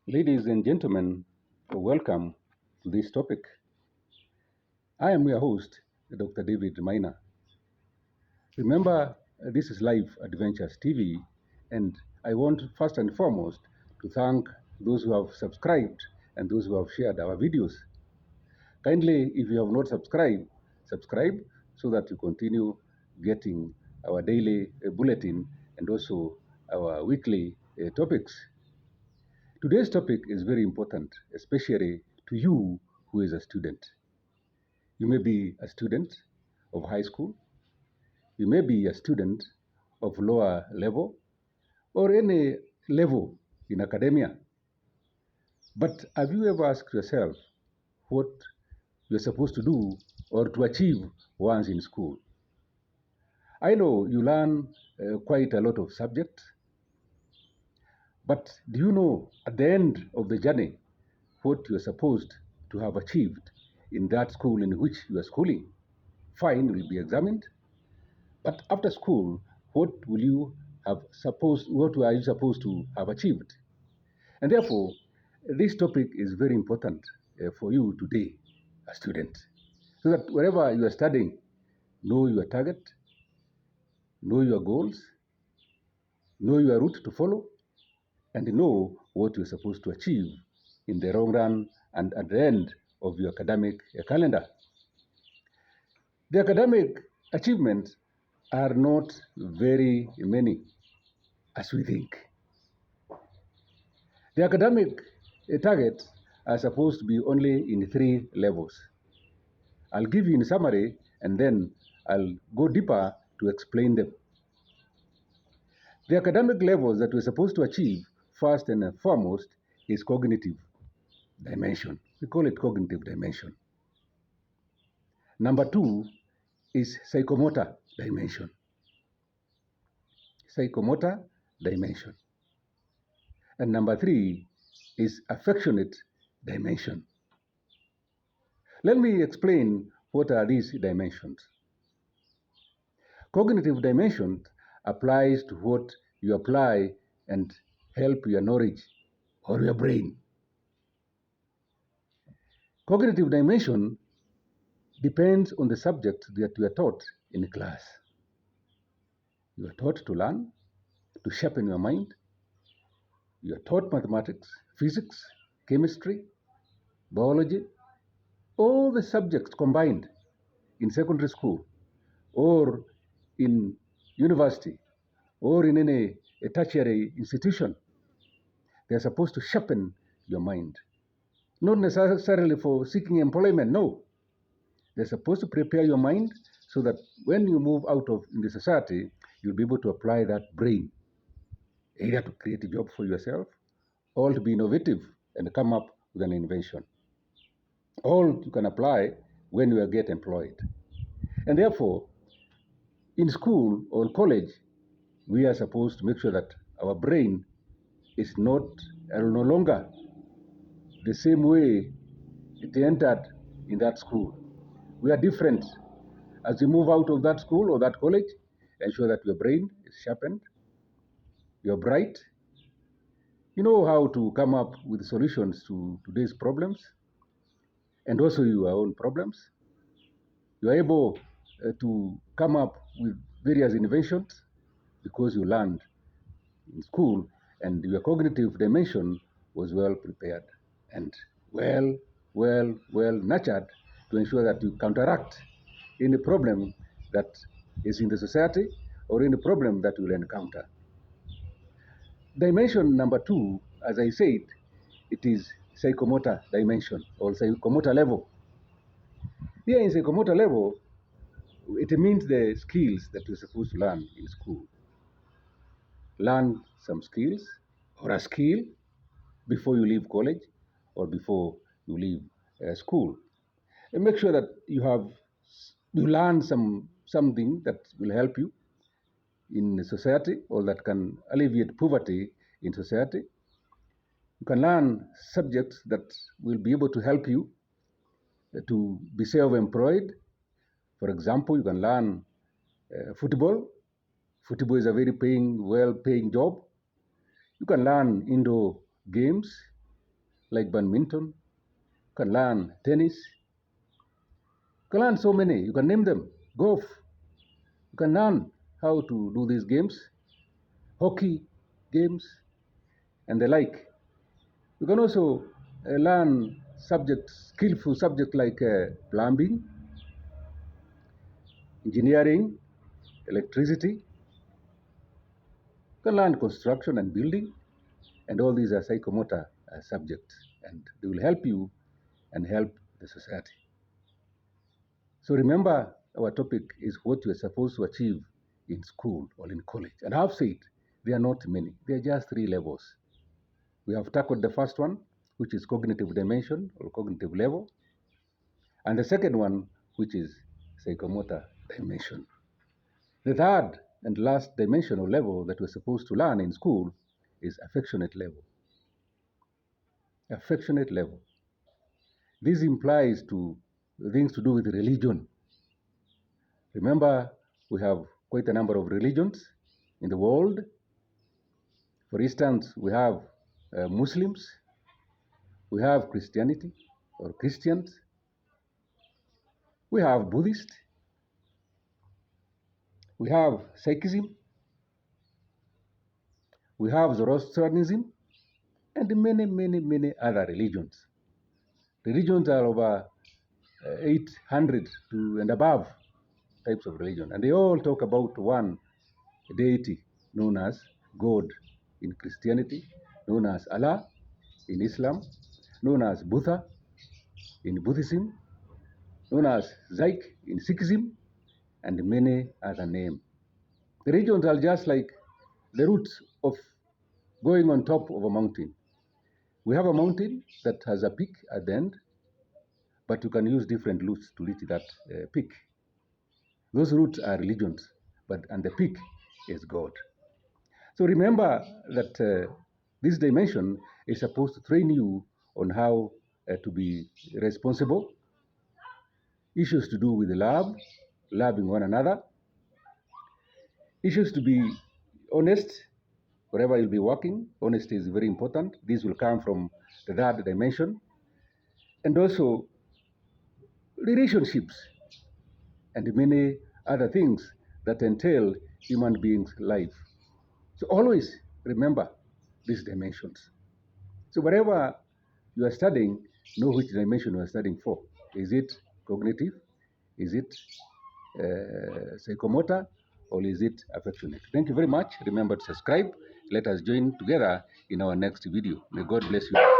Ladies and gentlemen, welcome to this topic. I am your host, Dr. David Maina. Remember, this is Live Adventures TV, and I want first and foremost to thank those who have subscribed and those who have shared our videos. Kindly, if you have not subscribed, subscribe so that you continue getting our daily bulletin and also our weekly topics. Today's topic is very important, especially to you who is a student. You may be a student of high school, you may be a student of lower level, or any level in academia. But have you ever asked yourself what you're supposed to do or to achieve once in school? I know you learn quite a lot of subjects, but do you know at the end of the journey what you're supposed to have achieved in that school in which you are schooling? Fine, will be examined, but after school, what will you what are you supposed to have achieved? And therefore, this topic is very important for you today, a student, so that wherever you are studying, know your target, know your goals, know your route to follow, and know what you're supposed to achieve in the long run and at the end of your academic calendar. The academic achievements are not very many as we think. The academic targets are supposed to be only in three levels. I'll give you in summary and then I'll go deeper to explain them. The academic levels that we're supposed to achieve first and foremost is cognitive dimension. We call it cognitive dimension. Number two is psychomotor dimension. Psychomotor dimension. And number three is affectionate dimension. Let me explain what are these dimensions. Cognitive dimension applies to what you apply and help your knowledge or your brain. Cognitive dimension depends on the subject that you are taught in class. You are taught to learn, to sharpen your mind. You are taught mathematics, physics, chemistry, biology, all the subjects combined in secondary school or in university or in any tertiary institution. They are supposed to sharpen your mind. Not necessarily for seeking employment, no. They're supposed to prepare your mind so that when you move out of in the society, you'll be able to apply that brain, either to create a job for yourself or to be innovative and come up with an invention. All you can apply when you get employed. And therefore, in school or college, we are supposed to make sure that our brain is no longer the same way it entered in that school. We are different. As you move out of that school or that college, ensure that your brain is sharpened, you're bright, you know how to come up with solutions to today's problems and also your own problems. You are able to come up with various inventions because you learned in school and your cognitive dimension was well prepared and well nurtured to ensure that you counteract any problem that is in the society or any problem that you will encounter. Dimension number two, as I said, it is psychomotor dimension or psychomotor level. Here in psychomotor level, it means the skills that you're supposed to learn in school. Learn some skills or a skill before you leave college or before you leave school. And make sure that you learn something that will help you in society or that can alleviate poverty in society. You can learn subjects that will be able to help you to be self-employed. For example, you can learn football. Football is a very well-paying job. You can learn indoor games. like badminton. You can learn tennis. You can learn so many. You can name them. Golf. You can learn how to do these games, hockey games, and the like. You can also learn skillful subjects like plumbing, engineering, electricity. You can learn construction and building, and all these are psychomotor subjects, and they will help you and help the society. So remember, our topic is what you are supposed to achieve in school or in college. And I've said there are not many, there are just 3 levels. We have tackled the first one, which is cognitive dimension or cognitive level, and the second one, which is psychomotor dimension. The third and last dimension or level that we're supposed to learn in school is affectionate level. Affectionate level. This implies to things to do with religion. Remember, we have quite a number of religions in the world. For instance, we have Muslims, we have Christianity or Christians, we have Buddhist, we have Sikhism, we have Zoroastrianism, and many other religions. Religions are over 800 to and above types of religion, and they all talk about one deity known as God in Christianity, known as Allah in Islam, known as Buddha in Buddhism, known as Sikh in Sikhism, and many other names. The religions are just like the roots of going on top of a mountain. We have a mountain that has a peak at the end, but you can use different routes to reach that peak. Those routes are religions, and the peak is God. So remember that this dimension is supposed to train you on how to be responsible, issues to do with love, loving one another, issues to be honest wherever you'll be working. Honesty is very important. This will come from the third dimension. And also relationships and many other things that entail human beings' life. So always remember these dimensions. So wherever you are studying, know which dimension you are studying for. Is it cognitive? Is it psychomotor? Or is it affectionate? Thank you very much. Remember to subscribe. Let us join together in our next video. May God bless you.